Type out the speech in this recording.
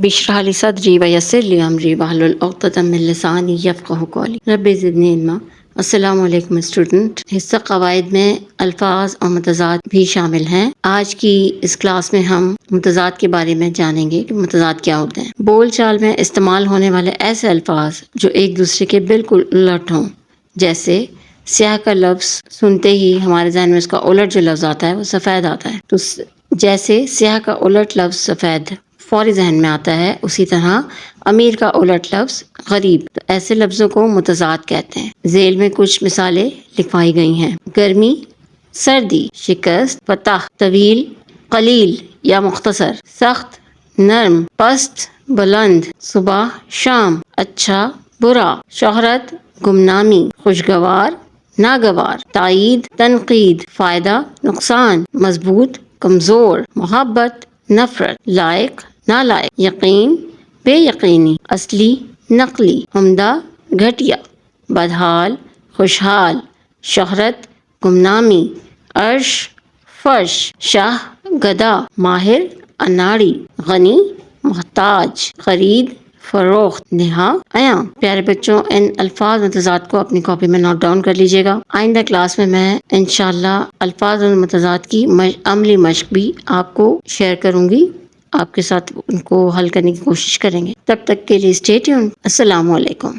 رب اشرح لي صدري ويسر لي امری واحلل عقدۃ من لسانی یفقہوا قولی رب زدنی علما۔ السلام علیکم اسٹوڈنٹ۔ حصہ قواعد میں الفاظ اور متضاد بھی شامل ہیں۔ آج کی اس کلاس میں ہم متضاد کے بارے میں جانیں گے کہ متضاد کیا ہوتے ہیں۔ بول چال میں استعمال ہونے والے ایسے الفاظ جو ایک دوسرے کے بالکل الٹ ہوں، جیسے سیاہ کا لفظ سنتے ہی ہمارے ذہن میں اس کا الٹ جو لفظ آتا ہے وہ سفید آتا ہے، تو جیسے سیاہ کا الٹ لفظ سفید فوری ذہن میں آتا ہے، اسی طرح امیر کا الٹ لفظ غریب۔ تو ایسے لفظوں کو متضاد کہتے ہیں۔ ذیل میں کچھ مثالیں لکھوائی گئی ہیں۔ گرمی، سردی، شکست، فتح، طویل، قلیل یا مختصر، سخت، نرم، پست، بلند، صبح، شام، اچھا، برا، شہرت، گمنامی، خوشگوار، ناگوار، تائید، تنقید، فائدہ، نقصان، مضبوط، کمزور، محبت، نفرت، لائق، نالائق، یقین، بے یقینی، اصلی، نقلی، عمدہ، گھٹیا، بدحال، خوشحال، شہرت، گمنامی، عرش، فرش، شاہ، گدا، ماہر، اناڑی، غنی، محتاج، خرید، فروخت، نہا، عیاں۔ پیارے بچوں، ان الفاظ متضاد کو اپنی کاپی میں نوٹ ڈاؤن کر لیجیے گا۔ آئندہ کلاس میں انشاءاللہ الفاظ اور متضاد کی عملی مشق بھی آپ کو شیئر کروں گی، آپ کے ساتھ ان کو حل کرنے کی کوشش کریں گے۔ تب تک کے لیے اسٹے ٹیونڈ۔ السلام علیکم۔